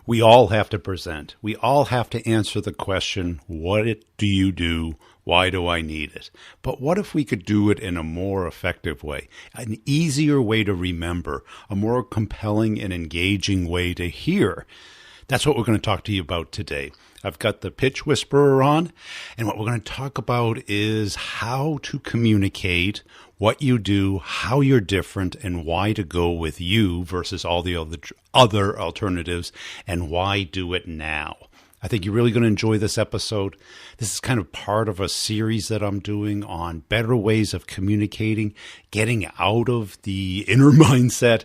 We all have to present. We all have to answer the question, what do you do? Why do I need it? But what if we could do it in a more effective way, an easier way to remember, a more compelling and engaging way to hear? That's what we're going to talk to you about today. I've got the Pitch Whisperer on, and what we're going to talk about is how to communicate what you do, how you're different, and why to go with you versus all the other alternatives, and why do it now. I think you're really going to enjoy this episode. This is kind of part of a series that I'm doing on better ways of communicating, getting out of the inner mindset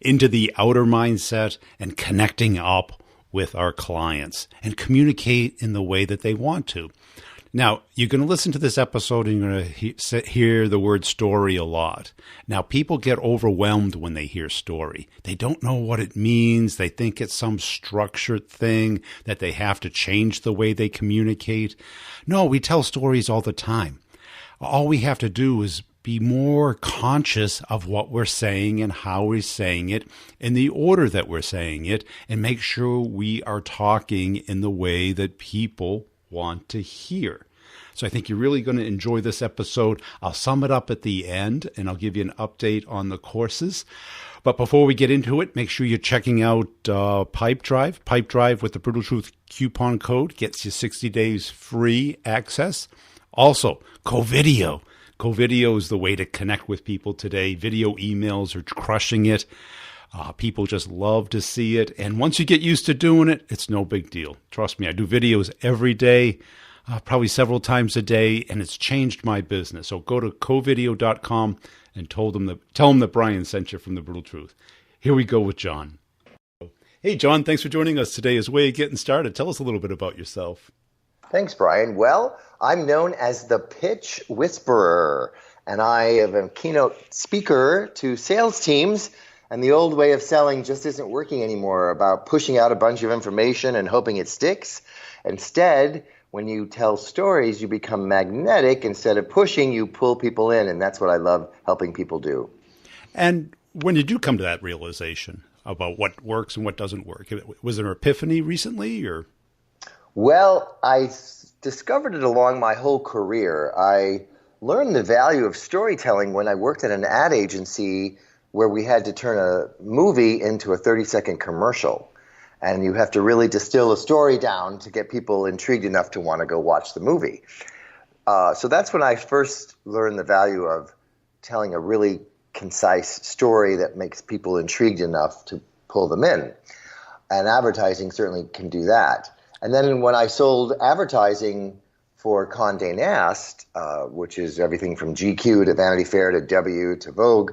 into the outer mindset, and connecting up with our clients and communicate in the way that they want to. Now, you're going to listen to this episode and you're going to hear the word story a lot. Now, people get overwhelmed when they hear story. They don't know what it means. They think it's some structured thing that they have to change the way they communicate. No, we tell stories all the time. All we have to do is be more conscious of what we're saying and how we're saying it in the order that we're saying it, and make sure we are talking in the way that people want to hear. So I think you're really going to enjoy this episode. I'll sum it up at the end and I'll give you an update on the courses. But before we get into it, make sure you're checking out Pipe Drive. Pipe Drive with the Brutal Truth coupon code gets you 60 days free access. Also, Co-Video. Co-Video is the way to connect with people today. Video emails are crushing it. People just love to see it. And once you get used to doing it, it's no big deal. Trust me, I do videos every day, probably several times a day, and it's changed my business. So go to covideo.com and tell them that Brian sent you from The Brutal Truth. Here we go with John. Hey, John, thanks for joining us today as a way of getting started. Tell us a little bit about yourself. Thanks, Brian. Well, I'm known as the Pitch Whisperer, and I am a keynote speaker to sales teams. And the old way of selling just isn't working anymore, about pushing out a bunch of information and hoping it sticks. Instead, when you tell stories, you become magnetic. Instead of pushing, you pull people in. And that's what I love helping people do. And when you do come to that realization about what works and what doesn't work, was there an epiphany recently, or? Well, I discovered it along my whole career. I learned the value of storytelling when I worked at an ad agency where we had to turn a movie into a 30-second commercial. And you have to really distill a story down to get people intrigued enough to want to go watch the movie. So that's when I first learned the value of telling a really concise story that makes people intrigued enough to pull them in. And advertising certainly can do that. And then when I sold advertising for Condé Nast, which is everything from GQ to Vanity Fair to W to Vogue,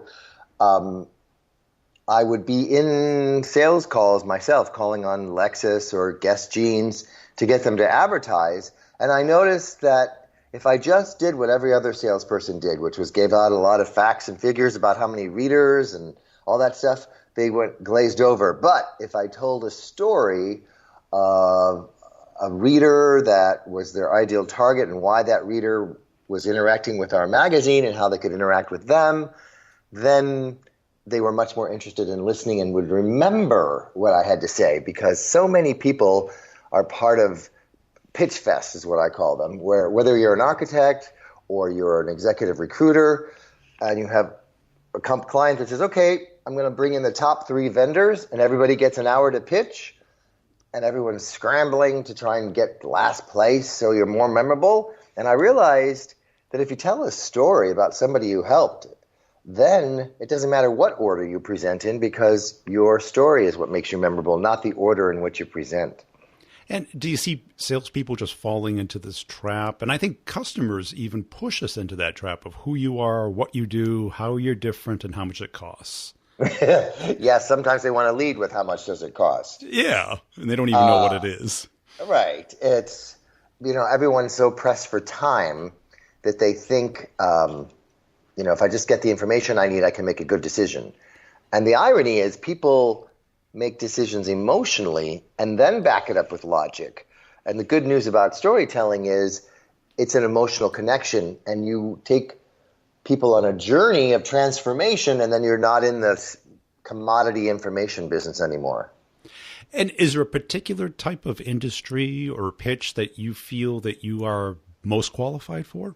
I would be in sales calls myself, calling on Lexus or Guess Jeans to get them to advertise. And I noticed that if I just did what every other salesperson did, which was gave out a lot of facts and figures about how many readers and all that stuff, they went glazed over. But if I told a story of a reader that was their ideal target and why that reader was interacting with our magazine and how they could interact with them, then they were much more interested in listening and would remember what I had to say, because so many people are part of pitch fest is what I call them, where whether you're an architect or you're an executive recruiter and you have a client that says, okay, I'm going to bring in the top 3 vendors and everybody gets an hour to pitch and everyone's scrambling to try and get last place so you're more memorable. And I realized that if you tell a story about somebody you helped, then it doesn't matter what order you present in, because your story is what makes you memorable, not the order in which you present. And do you see salespeople just falling into this trap? And I think customers even push us into that trap of who you are, what you do, how you're different, and how much it costs. Yeah, sometimes they want to lead with how much does it cost. Yeah, and they don't even know what it is. Right. It's, everyone's so pressed for time that they think, if I just get the information I need, I can make a good decision. And the irony is people make decisions emotionally and then back it up with logic. And the good news about storytelling is it's an emotional connection, and you take people on a journey of transformation, and then you're not in the commodity information business anymore. And is there a particular type of industry or pitch that you feel that you are most qualified for?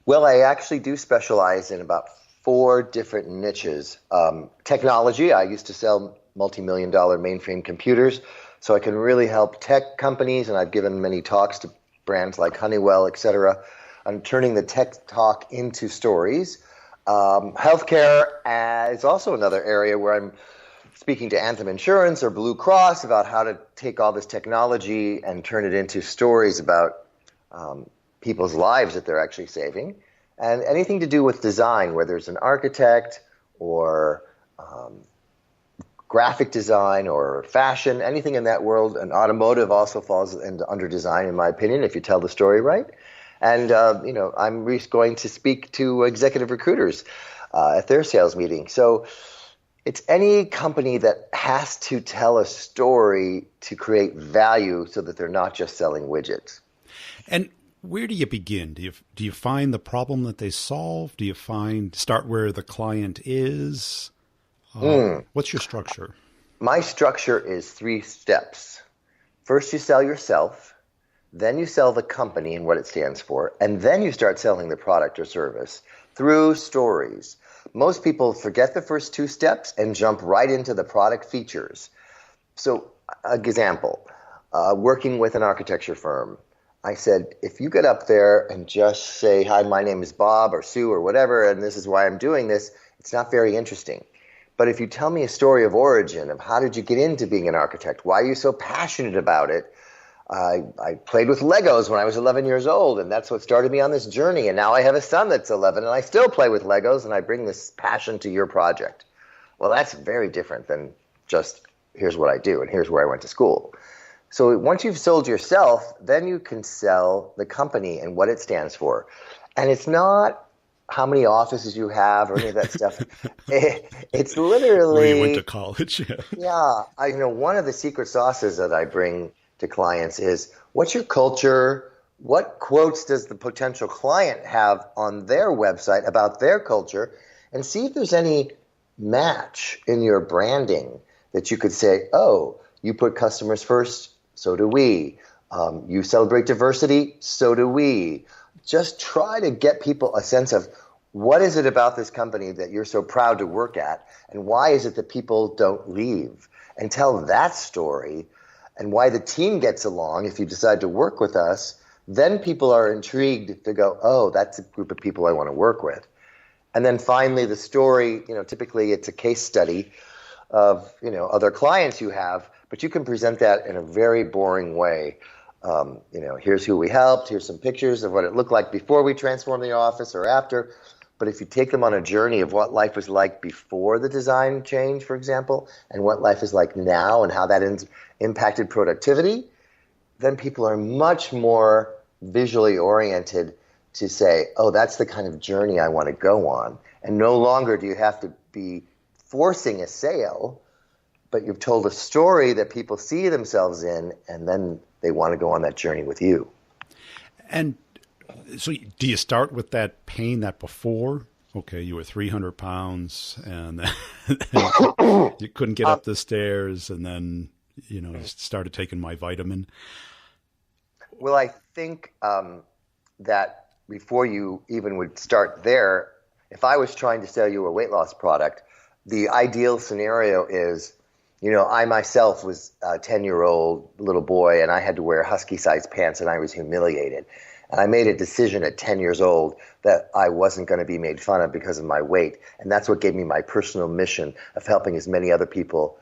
Well, I actually do specialize in about four different niches. Technology, I used to sell multi-million dollar mainframe computers, so I can really help tech companies, and I've given many talks to brands like Honeywell, et cetera, on turning the tech talk into stories. Healthcare is also another area where I'm speaking to Anthem Insurance or Blue Cross about how to take all this technology and turn it into stories about people's lives that they're actually saving. And anything to do with design, whether it's an architect or graphic design or fashion, anything in that world. And automotive also falls under design, in my opinion, if you tell the story right. And, I'm going to speak to executive recruiters at their sales meeting. So it's any company that has to tell a story to create value so that they're not just selling widgets. And where do you begin? Do you find the problem that they solve? Do you start where the client is? What's your structure? My structure is 3 steps. First, you sell yourself. Then you sell the company and what it stands for. And then you start selling the product or service through stories. Most people forget the first 2 steps and jump right into the product features. So, example, working with an architecture firm, I said, if you get up there and just say, hi, my name is Bob or Sue or whatever, and this is why I'm doing this, it's not very interesting. But if you tell me a story of origin, of how did you get into being an architect, why are you so passionate about it? I played with Legos when I was 11 years old, and that's what started me on this journey. And now I have a son that's 11, and I still play with Legos, and I bring this passion to your project. Well, that's very different than just, here's what I do, and here's where I went to school. So once you've sold yourself, then you can sell the company and what it stands for. And it's not how many offices you have or any of that stuff. It's literally where you went to college. Yeah. One of the secret sauces that I bring to clients is, what's your culture? What quotes does the potential client have on their website about their culture? And see if there's any match in your branding that you could say, oh, you put customers first, so do we. You celebrate diversity, so do we. Just try to get people a sense of, what is it about this company that you're so proud to work at, and why is it that people don't leave? And tell that story, and why the team gets along if you decide to work with us. Then people are intrigued to go, oh, that's a group of people I want to work with. And then finally the story, typically it's a case study of, other clients you have, but you can present that in a very boring way. Here's who we helped, here's some pictures of what it looked like before we transformed the office or after. But if you take them on a journey of what life was like before the design change, for example, and what life is like now and how that impacted productivity, then people are much more visually oriented to say, oh, that's the kind of journey I want to go on. And no longer do you have to be forcing a sale, but you've told a story that people see themselves in, and then they want to go on that journey with you. And so do you start with that pain that before, okay, you were 300 pounds and you couldn't get up the stairs, and then, you started taking my vitamin? Well, I think that before you even would start there, if I was trying to sell you a weight loss product, the ideal scenario is, I myself was a 10-year-old little boy, and I had to wear husky-sized pants, and I was humiliated. And I made a decision at 10 years old that I wasn't going to be made fun of because of my weight. And that's what gave me my personal mission of helping as many other people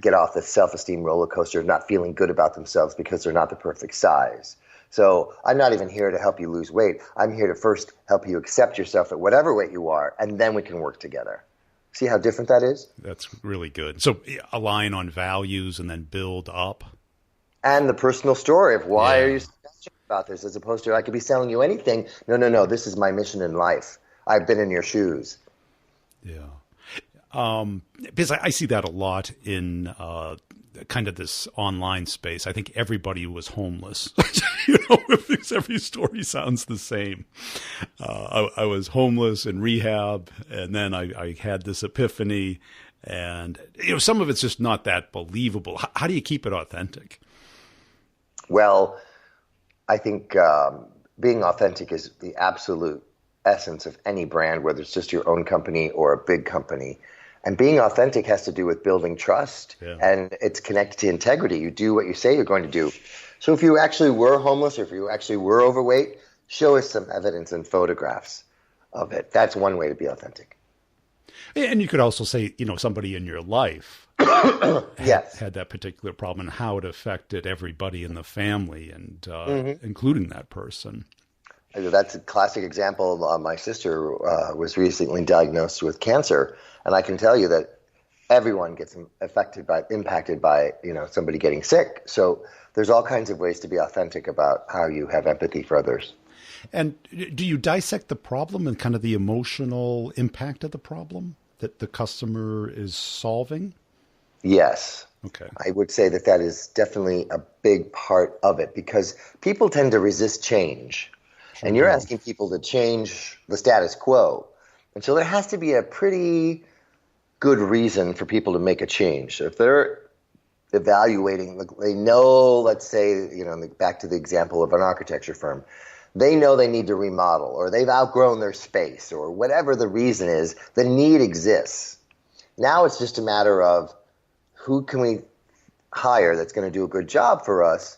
get off the self-esteem roller coaster of not feeling good about themselves because they're not the perfect size. So I'm not even here to help you lose weight. I'm here to first help you accept yourself at whatever weight you are, and then we can work together. See how different that is? That's really good. So align on values and then build up. And the personal story of why are you so passionate about this, as opposed to, I could be selling you anything. No, this is my mission in life. I've been in your shoes. Yeah. Because I see that a lot in kind of this online space. I think everybody was homeless. Every story sounds the same. I was homeless in rehab, and then I had this epiphany, And, some of it's just not that believable. How do you keep it authentic? Well, I think being authentic is the absolute essence of any brand, whether it's just your own company or a big company. And being authentic has to do with building trust, and it's connected to integrity. You do what you say you're going to do. So if you actually were homeless or if you actually were overweight, show us some evidence and photographs of it. That's one way to be authentic. And you could also say, somebody in your life yes. had that particular problem and how it affected everybody in the family, and including that person. That's a classic example. My sister was recently diagnosed with cancer, and I can tell you that everyone gets impacted by somebody getting sick. So there's all kinds of ways to be authentic about how you have empathy for others. And do you dissect the problem and kind of the emotional impact of the problem that the customer is solving? Yes. Okay. I would say that is definitely a big part of it, because people tend to resist change. Sure. And you're asking people to change the status quo. And so there has to be a pretty good reason for people to make a change. So if they're evaluating, they know, let's say, back to the example of an architecture firm, they know they need to remodel, or they've outgrown their space, or whatever the reason is, the need exists. Now it's just a matter of who can we hire that's going to do a good job for us,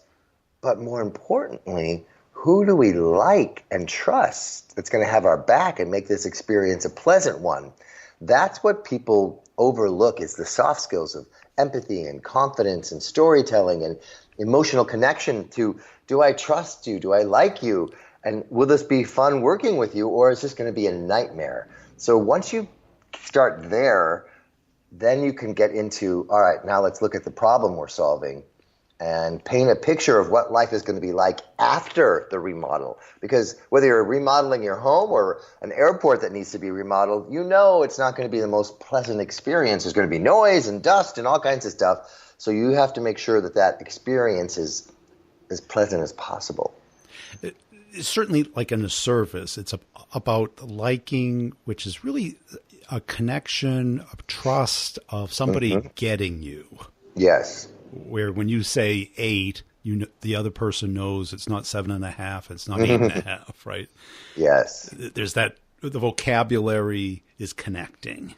but more importantly, who do we like and trust that's going to have our back and make this experience a pleasant one? That's what people overlook, is the soft skills of empathy and confidence and storytelling and emotional connection to, do I trust you? Do I like you? And will this be fun working with you, or is this going to be a nightmare? So once you start there, then you can get into, all right, now let's look at the problem we're solving and paint a picture of what life is going to be like after the remodel. Because whether you're remodeling your home or an airport that needs to be remodeled, it's not going to be the most pleasant experience. There's going to be noise and dust and all kinds of stuff. So you have to make sure that experience is as pleasant as possible. It's certainly like in a service, it's about liking, which is really a connection of trust of somebody getting you. Yes. Where when you say 8, the other person knows it's not 7.5, it's not 8.5, right? Yes. There's that, the vocabulary is connecting.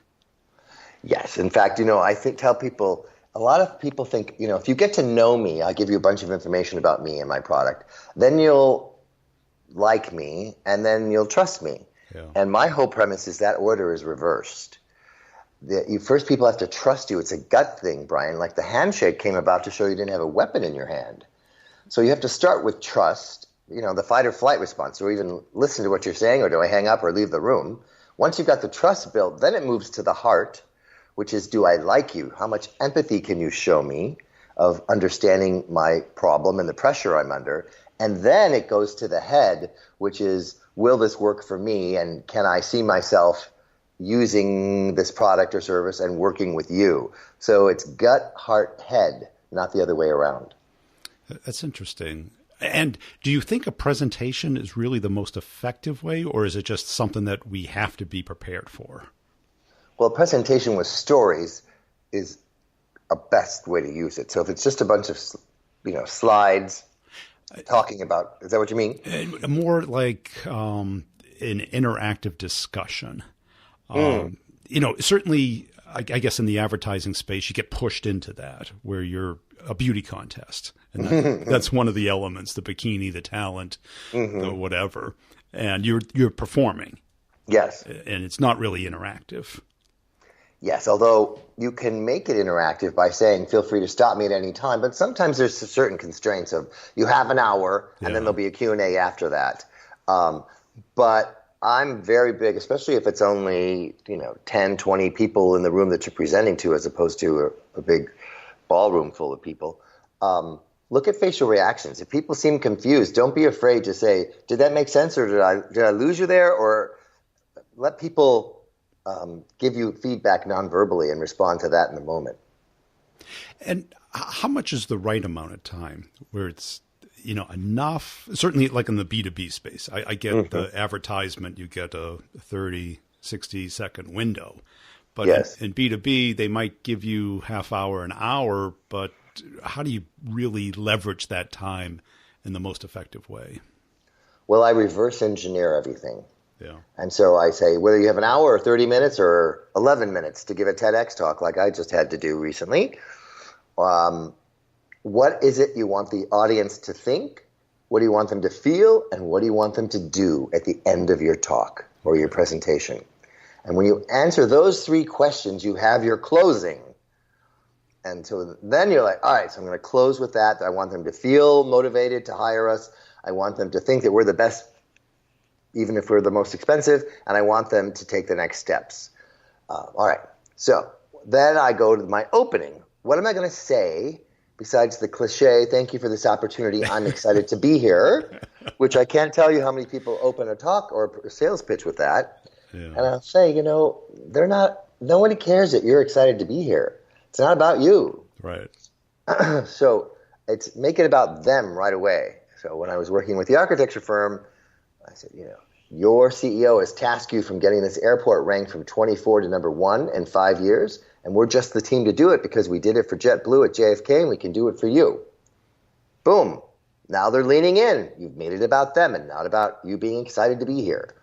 Yes. In fact, I tell people, a lot of people think, if you get to know me, I'll give you a bunch of information about me and my product, then you'll like me and then you'll trust me. Yeah. And my whole premise is that order is reversed. First, people have to trust you. It's a gut thing, Brian. Like the handshake came about to show you didn't have a weapon in your hand. So you have to start with trust, the fight or flight response, or even listen to what you're saying, or do I hang up or leave the room? Once you've got the trust built, then it moves to the heart, which is, do I like you? How much empathy can you show me of understanding my problem and the pressure I'm under? And then it goes to the head, which is, will this work for me? And can I see myself using this product or service and working with you? So it's gut, heart, head, not the other way around. That's interesting. And do you think a presentation is really the most effective way, or is it just something that we have to be prepared for? Well, presentation with stories is a best way to use it. So if it's just a bunch of, slides talking about, is that what you mean? More like an interactive discussion. Certainly, I guess in the advertising space, you get pushed into that where you're a beauty contest. And that's one of the elements, the bikini, the talent, the whatever. And you're performing. Yes. And it's not really interactive. Yes, although you can make it interactive by saying, feel free to stop me at any time. But sometimes there's certain constraints of, you have an hour, and then there'll be a Q&A after that. But I'm very big, especially if it's only 10, 20 people in the room that you're presenting to, as opposed to a big ballroom full of people. Look at facial reactions. If people seem confused, don't be afraid to say, did that make sense, or did I lose you there? Or let people give you feedback non-verbally and respond to that in the moment. And how much is the right amount of time where it's enough? Certainly, like in the B2B space, I get the advertisement, you get a 30, 60-second window. But Yes. in B2B, they might give you half hour, an hour, but how do you really leverage that time in the most effective way? Well, I reverse engineer everything. Yeah. And so I say, whether you have an hour or 30 minutes or 11 minutes to give a TEDx talk like I just had to do recently, what is it you want the audience to think? What do you want them to feel? And what do you want them to do at the end of your talk or your presentation? And when you answer those three questions, you have your closing. And so then you're like, all right, so I'm going to close with that. I want them to feel motivated to hire us. I want them to think that we're the best, even if we're the most expensive. And I want them to take the next steps. All right. So then I go to my opening. What am I going to say besides the cliche, thank you for this opportunity, I'm excited to be here, which I can't tell you how many people open a talk or a sales pitch with that. Yeah. And I'll say, nobody cares that you're excited to be here. It's not about you. Right. So make it about them right away. So when I was working with the architecture firm, I said, your CEO has tasked you from getting this airport ranked from 24 to number 1 in 5 years. And we're just the team to do it because we did it for JetBlue at JFK and we can do it for you. Boom. Now they're leaning in. You've made it about them and not about you being excited to be here.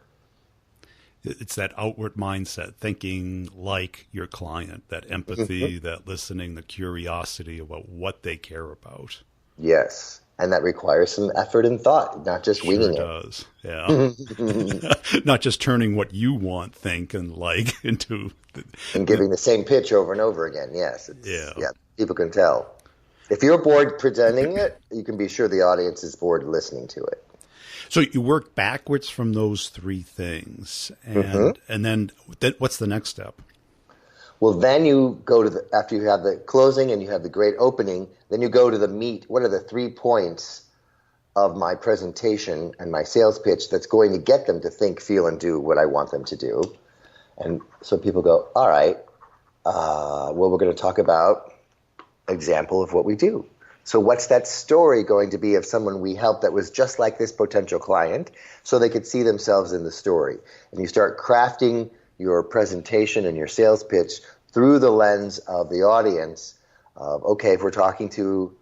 It's that outward mindset, thinking like your client, that empathy, that listening, the curiosity about what they care about. Yes. And that requires some effort and thought, not just winging it. Sure does, yeah. Not just turning what you want, think, and like into... And giving the same pitch over and over again, yes. Yeah, people can tell. If you're bored presenting it, you can be sure the audience is bored listening to it. So you work backwards from those three things, and then what's the next step? Well, then you go to after you have the closing and you have the great opening, then you go to the meat. What are the 3 points of my presentation and my sales pitch that's going to get them to think, feel, and do what I want them to do? And so people go, all right, well, we're going to talk about example of what we do. So what's that story going to be of someone we helped that was just like this potential client so they could see themselves in the story? And you start crafting your presentation and your sales pitch through the lens of the audience of, okay, if we're talking to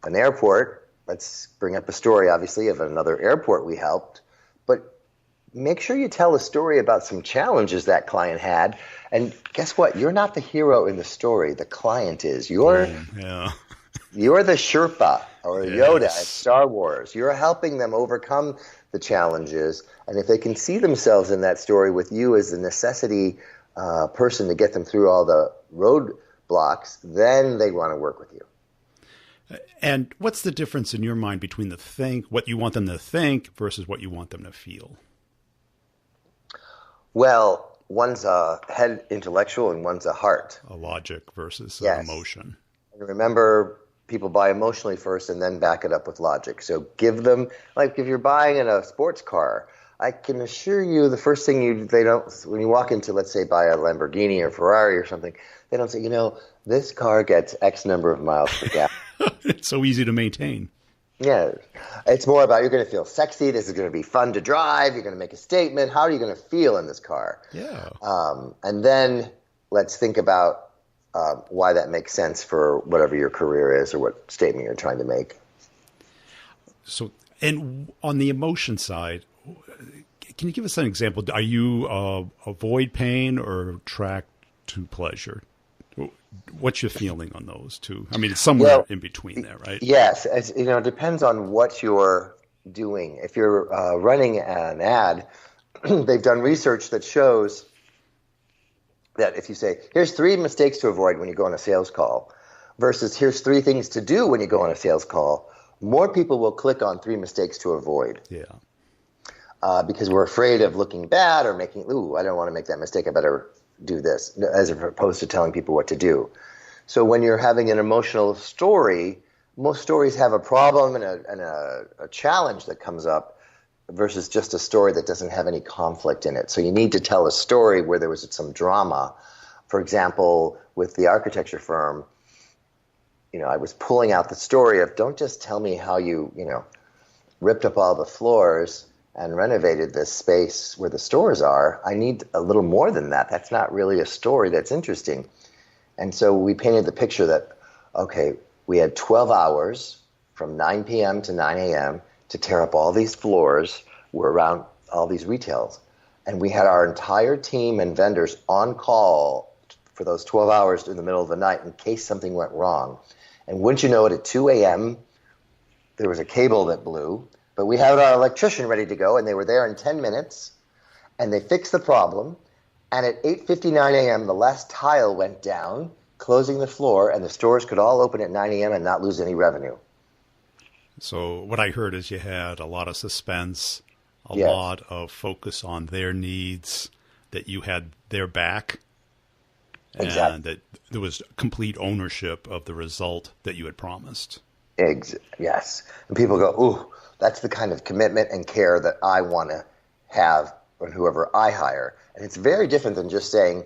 an airport, let's bring up a story, obviously, of another airport we helped. But make sure you tell a story about some challenges that client had. And guess what? You're not the hero in the story. The client is. You're the Sherpa or Yoda at Star Wars. You're helping them overcome the challenges. And if they can see themselves in that story with you as the necessity person to get them through all the roadblocks, then they want to work with you. And what's the difference in your mind between what you want them to think versus what you want them to feel? Well, one's a head intellectual and one's a heart. A logic versus emotion. And remember, people buy emotionally first and then back it up with logic. So give them, like if you're buying in a sports car, I can assure you the first thing when you walk into, let's say, buy a Lamborghini or Ferrari or something, they don't say, this car gets X number of miles per gallon. It's so easy to maintain. Yeah. It's more about you're going to feel sexy. This is going to be fun to drive. You're going to make a statement. How are you going to feel in this car? Yeah. And then let's think about why that makes sense for whatever your career is or what statement you're trying to make. So, and on the emotion side, can you give us an example? Are you avoid pain or attract to pleasure? What's your feeling on those two? I mean, it's somewhere in between there, right? Yes. It depends on what you're doing. If you're running an ad, they've done research that shows that if you say, here's 3 mistakes to avoid when you go on a sales call versus here's 3 things to do when you go on a sales call, more people will click on 3 mistakes to avoid. Yeah. Because we're afraid of looking bad or I don't want to make that mistake. I better do this, as opposed to telling people what to do. So when you're having an emotional story, most stories have a problem and a challenge that comes up versus just a story that doesn't have any conflict in it. So you need to tell a story where there was some drama. For example, with the architecture firm, I was pulling out the story of don't just tell me how you ripped up all the floors and renovated this space where the stores are. I need a little more than that. That's not really a story that's interesting. And so we painted the picture that, okay, we had 12 hours from 9 p.m. to 9 a.m. to tear up all these floors. We're around all these retails. And we had our entire team and vendors on call for those 12 hours in the middle of the night in case something went wrong. And wouldn't you know it, at 2 a.m., there was a cable that blew. But we had our electrician ready to go, and they were there in 10 minutes, and they fixed the problem. And at 8:59 a.m., the last tile went down, closing the floor, and the stores could all open at 9 a.m. and not lose any revenue. So what I heard is you had a lot of suspense, a Yes. lot of focus on their needs, that you had their back, Exactly. and that there was complete ownership of the result that you had promised. Yes. And people go, ooh, that's the kind of commitment and care that I want to have on whoever I hire. And it's very different than just saying,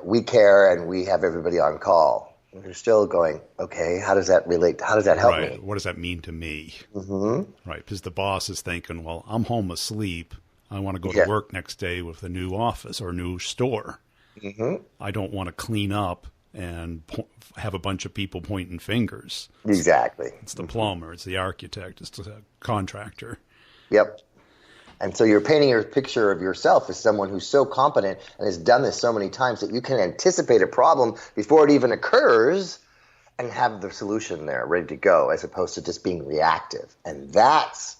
we care and we have everybody on call. And you're still going, okay, how does that relate? How does that help me? What does that mean to me? Mm-hmm. Right, because the boss is thinking, well, I'm home asleep. I want to go Yeah. to work next day with a new office or a new store. Mm-hmm. I don't want to clean up and have a bunch of people pointing fingers. Exactly. It's the plumber, it's the architect, it's the contractor. Yep. And so you're painting a picture of yourself as someone who's so competent and has done this so many times that you can anticipate a problem before it even occurs and have the solution there ready to go, as opposed to just being reactive. And that's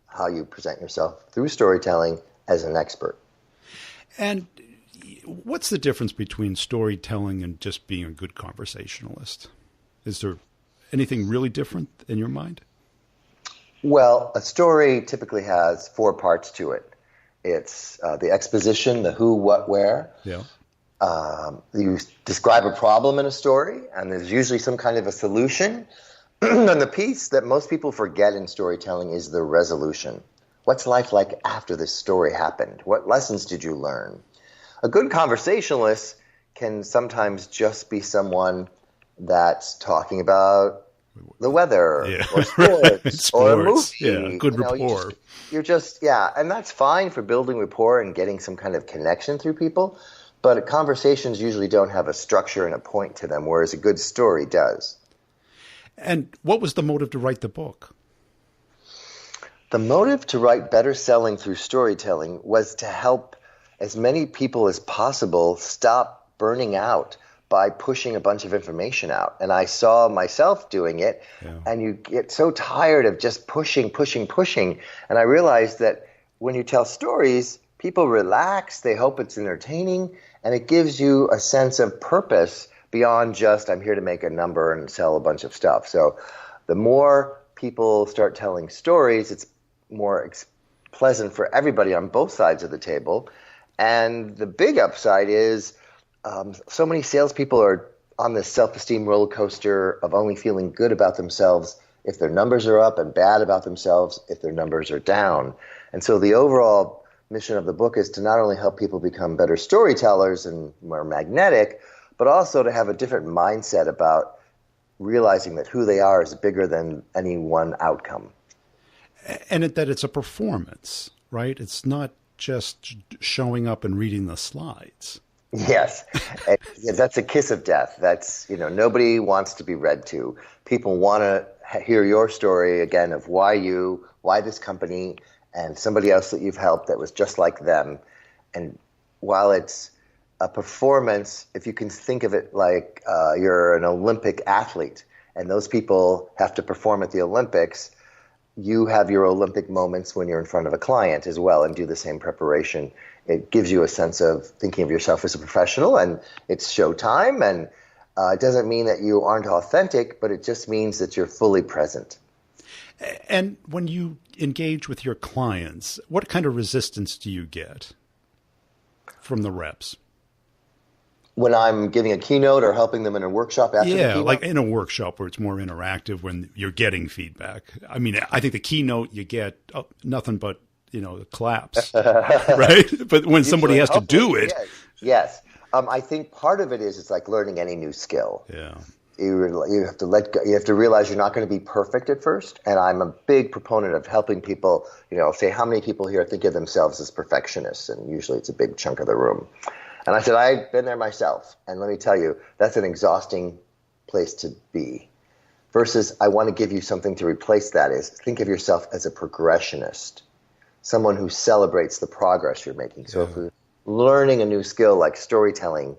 how you present yourself through storytelling as an expert. And what's the difference between storytelling and just being a good conversationalist? Is there anything really different in your mind? Well, a story typically has 4 parts to it. It's the exposition, the who, what, where. Yeah. You describe a problem in a story, and there's usually some kind of a solution. And the piece that most people forget in storytelling is the resolution. What's life like after this story happened? What lessons did you learn? A good conversationalist can sometimes just be someone that's talking about the weather, Yeah. or sports, or a movie. Yeah, good rapport. You're just, and that's fine for building rapport and getting some kind of connection through people. But conversations usually don't have a structure and a point to them, whereas a good story does. And what was the motive to write the book? The motive to write Better Selling Through Storytelling was to help as many people as possible stop burning out by pushing a bunch of information out. And I saw myself doing it, and you get so tired of just pushing. And I realized that when you tell stories, people relax, they hope it's entertaining, and it gives you a sense of purpose beyond just, I'm here to make a number and sell a bunch of stuff. So the more people start telling stories, it's more pleasant for everybody on both sides of the table. And the big upside is so many salespeople are on this self-esteem roller coaster of only feeling good about themselves if their numbers are up and bad about themselves if their numbers are down. And so the overall mission of the book is to not only help people become better storytellers and more magnetic, but also to have a different mindset about realizing that who they are is bigger than any one outcome. And that it's a performance, right? It's not just showing up and reading the slides. Yes. That's a kiss of death. That's, nobody wants to be read to. People want to hear your story again of why this company, and somebody else that you've helped that was just like them. And while it's a performance, if you can think of it like you're an Olympic athlete and those people have to perform at the Olympics, you have your Olympic moments when you're in front of a client as well and do the same preparation. It gives you a sense of thinking of yourself as a professional, and it's showtime, and it doesn't mean that you aren't authentic, but it just means that you're fully present. And when you engage with your clients, what kind of resistance do you get from the reps? When I'm giving a keynote or helping them in a workshop after the keynote? Yeah, like in a workshop where it's more interactive when you're getting feedback. I mean, I think the keynote you get nothing but, claps, right? But when somebody has to do it. Yes. I think part of it is it's like learning any new skill. Yeah. you have to let go, you have to realize you're not going to be perfect at first. And I'm a big proponent of helping people, say how many people here think of themselves as perfectionists, and usually it's a big chunk of the room. And I said, I've been there myself. And let me tell you, that's an exhausting place to be. Versus I want to give you something to replace that is think of yourself as a progressionist, someone who celebrates the progress you're making. So if you're learning a new skill like storytelling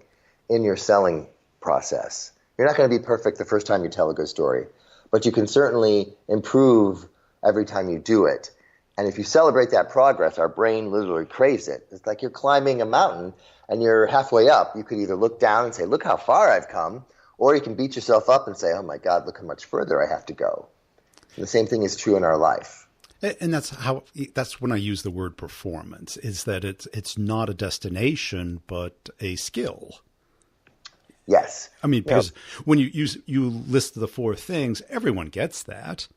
in your selling process, you're not going to be perfect the first time you tell a good story, but you can certainly improve every time you do it. And if you celebrate that progress, our brain literally craves it. It's like you're climbing a mountain and you're halfway up. You could either look down and say, look how far I've come, or you can beat yourself up and say, oh my God, look how much further I have to go. And the same thing is true in our life. And that's when I use the word performance, is that it's not a destination, but a skill. Yes. I mean, because when you list the 4 things, everyone gets that,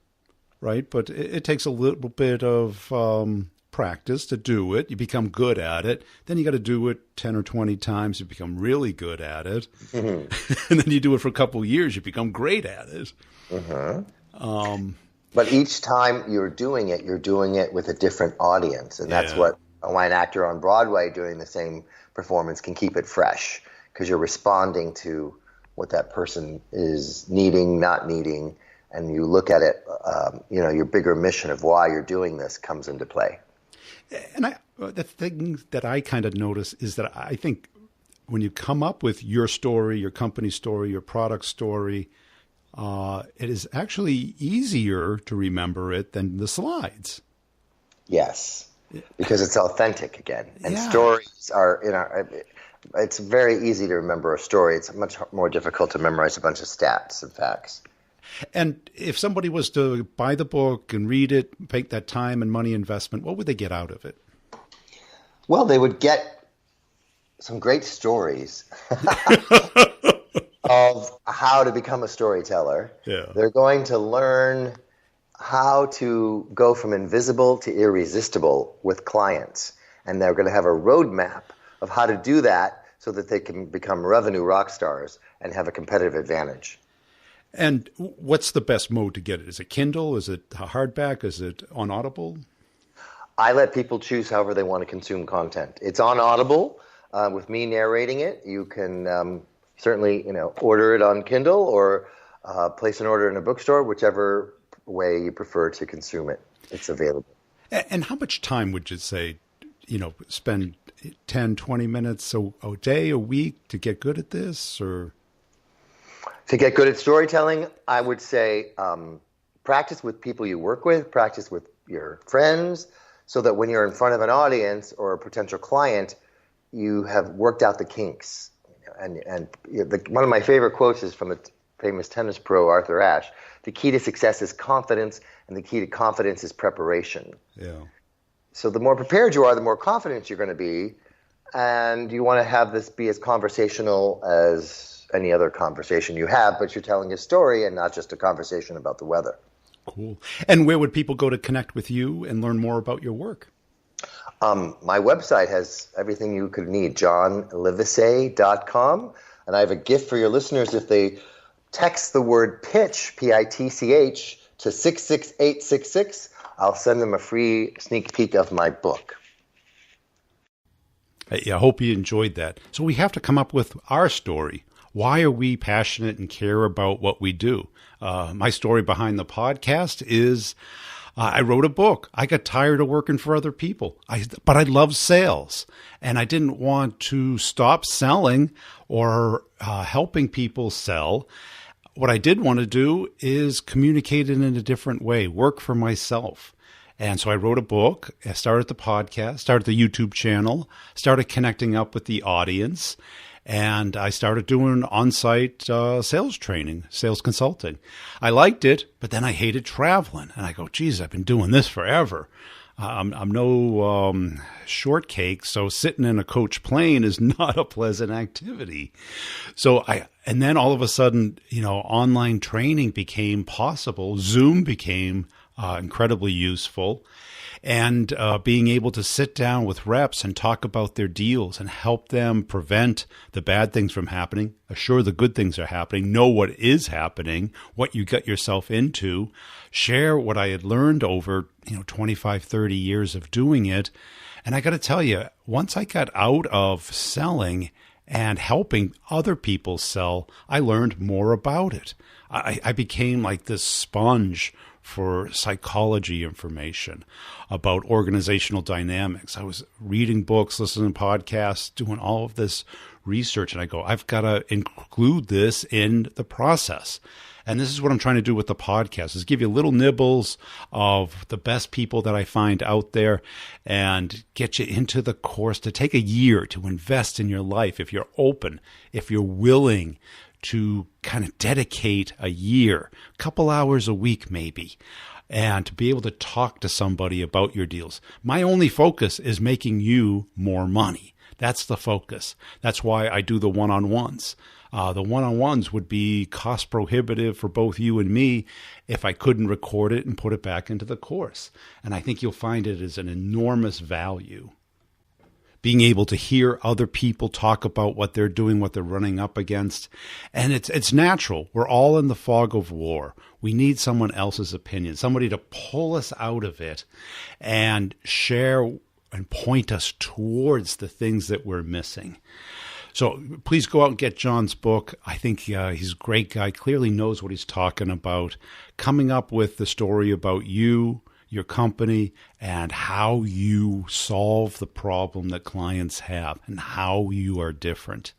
right? But it takes a little bit of practice to do it. You become good at it. Then you got to do it 10 or 20 times. You become really good at it. Mm-hmm. And then you do it for a couple of years. You become great at it. Mm-hmm. But each time you're doing it with a different audience. And that's why an actor on Broadway doing the same performance can keep it fresh, because you're responding to what that person is needing, not needing. And you look at it, your bigger mission of why you're doing this comes into play. And the thing that I kind of notice is that I think when you come up with your story, your company story, your product story, it is actually easier to remember it than the slides. Yes, because it's authentic again. And stories are it's very easy to remember a story. It's much more difficult to memorize a bunch of stats and facts. And if somebody was to buy the book and read it, make that time and money investment, what would they get out of it? Well, they would get some great stories of how to become a storyteller. Yeah. They're going to learn how to go from invisible to irresistible with clients. And they're going to have a roadmap of how to do that so that they can become revenue rock stars and have a competitive advantage. And what's the best mode to get it? Is it Kindle? Is it a hardback? Is it on Audible? I let people choose however they want to consume content. It's on Audible with me narrating it. You can certainly order it on Kindle or place an order in a bookstore, whichever way you prefer to consume it. It's available. And how much time would you say, spend 10, 20 minutes a day, a week to get good at this? Or to get good at storytelling, I would say practice with people you work with, practice with your friends, so that when you're in front of an audience or a potential client, you have worked out the kinks. And one of my favorite quotes is from a famous tennis pro, Arthur Ashe. The key to success is confidence, and the key to confidence is preparation. Yeah. So the more prepared you are, the more confident you're going to be, and you want to have this be as conversational as any other conversation you have, but you're telling a story and not just a conversation about the weather. Cool. And where would people go to connect with you and learn more about your work? My website has everything you could need, johnlivesay.com. And I have a gift for your listeners. If they text the word pitch, P-I-T-C-H, to 66866, I'll send them a free sneak peek of my book. I hope you enjoyed that. So we have to come up with our story. Why are we passionate and care about what we do? My story behind the podcast is I wrote a book. I got tired of working for other people, but I love sales, and I didn't want to stop selling or helping people sell. What I did want to do is communicate it in a different way, work for myself. And so I wrote a book, I started the podcast, started the YouTube channel, started connecting up with the audience, and I started doing on-site sales training, sales consulting. I liked it, but then I hated traveling. And I go, geez, I've been doing this forever. I'm no shortcake, so sitting in a coach plane is not a pleasant activity. And then all of a sudden, online training became possible. Zoom became incredibly useful. And being able to sit down with reps and talk about their deals and help them prevent the bad things from happening, assure the good things are happening, know what is happening, what you got yourself into, share what I had learned over 25, 30 years of doing it. And I got to tell you, once I got out of selling and helping other people sell, I learned more about it. I became like this sponge for psychology information, about organizational dynamics. I was reading books, listening to podcasts, doing all of this research, and I go, I've got to include this in the process. And this is what I'm trying to do with the podcast, is give you little nibbles of the best people that I find out there and get you into the course, to take a year to invest in your life if you're open, if you're willing to kind of dedicate a year, a couple hours a week maybe, and to be able to talk to somebody about your deals. My only focus is making you more money. That's the focus. That's why I do the one-on-ones. The one-on-ones would be cost prohibitive for both you and me if I couldn't record it and put it back into the course. And I think you'll find it is an enormous value. Being able to hear other people talk about what they're doing, what they're running up against. And it's natural. We're all in the fog of war. We need someone else's opinion, somebody to pull us out of it and share and point us towards the things that we're missing. So please go out and get John's book. I think he's a great guy, clearly knows what he's talking about, coming up with the story about you, your company, and how you solve the problem that clients have and how you are different.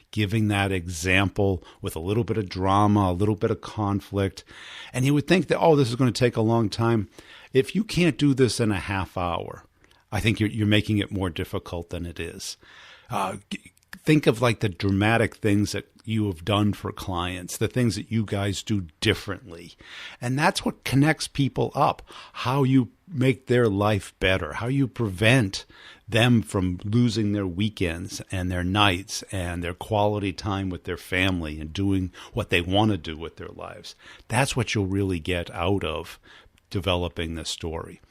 Giving that example with a little bit of drama, a little bit of conflict. And you would think that, this is going to take a long time. If you can't do this in a half hour, I think you're making it more difficult than it is. Think of like the dramatic things that you have done for clients, the things that you guys do differently. And that's what connects people up, how you make their life better, how you prevent them from losing their weekends and their nights and their quality time with their family and doing what they want to do with their lives. That's what you'll really get out of developing this story.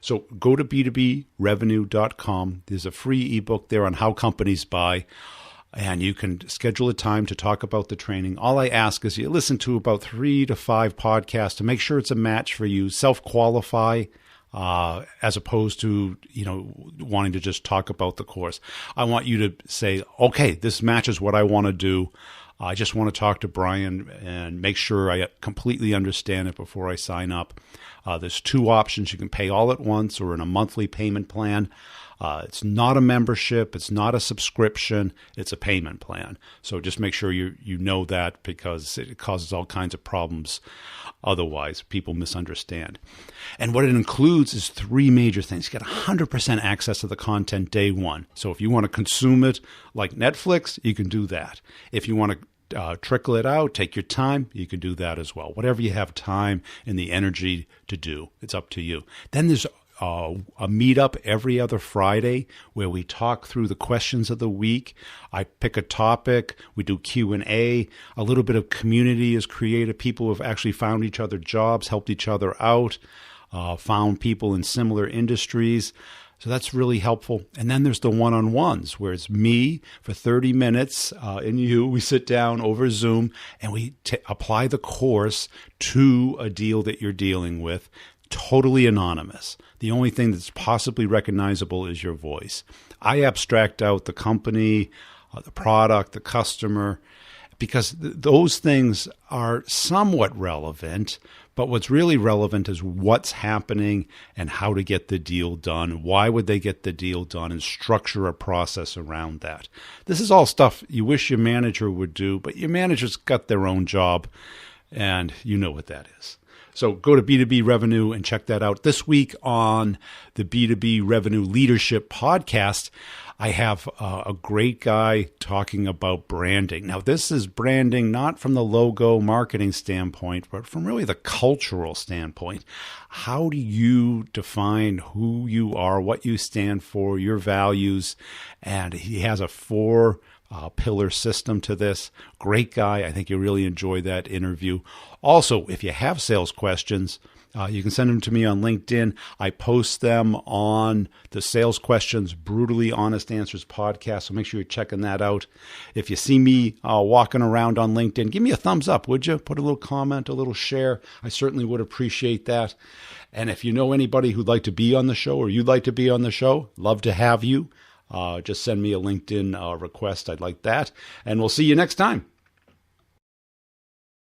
So go to b2brevenue.com. There's a free ebook there on how companies buy, and you can schedule a time to talk about the training. All I ask is you listen to about 3 to 5 podcasts to make sure it's a match for you. Self-qualify as opposed to, wanting to just talk about the course. I want you to say, okay, this matches what I want to do. I just want to talk to Brian and make sure I completely understand it before I sign up. There's 2 options. You can pay all at once or in a monthly payment plan. It's not a membership. It's not a subscription. It's a payment plan. So just make sure you know that, because it causes all kinds of problems. Otherwise, people misunderstand. And what it includes is 3 major things. You get 100% access to the content day one. So if you want to consume it like Netflix, you can do that. If you want to trickle it out, take your time, you can do that as well. Whatever you have time and the energy to do, it's up to you. Then there's a meetup every other Friday where we talk through the questions of the week. I pick a topic, we do Q&A, a little bit of community is created. People have actually found each other jobs, helped each other out, found people in similar industries. So that's really helpful. And then there's the one-on-ones, where it's me for 30 minutes and you. We sit down over Zoom and we apply the course to a deal that you're dealing with, totally anonymous. The only thing that's possibly recognizable is your voice. I abstract out the company, the product, the customer, because those things are somewhat relevant. But what's really relevant is what's happening and how to get the deal done. Why would they get the deal done, and structure a process around that. This is all stuff you wish your manager would do, but your manager's got their own job, and you know what that is. So go to B2B Revenue and check that out. This week on the B2B Revenue Leadership Podcast, I have a great guy talking about branding. Now, this is branding not from the logo marketing standpoint, but from really the cultural standpoint. How do you define who you are, what you stand for, your values? And he has a 4 pillar system to this. Great guy. I think you'll really enjoy that interview. Also, if you have sales questions, you can send them to me on LinkedIn. I post them on the Sales Questions Brutally Honest Answers podcast, so make sure you're checking that out. If you see me walking around on LinkedIn, give me a thumbs up, would you? Put a little comment, a little share. I certainly would appreciate that. And if you know anybody who'd like to be on the show or you'd like to be on the show, love to have you. Just send me a LinkedIn request. I'd like that. And we'll see you next time.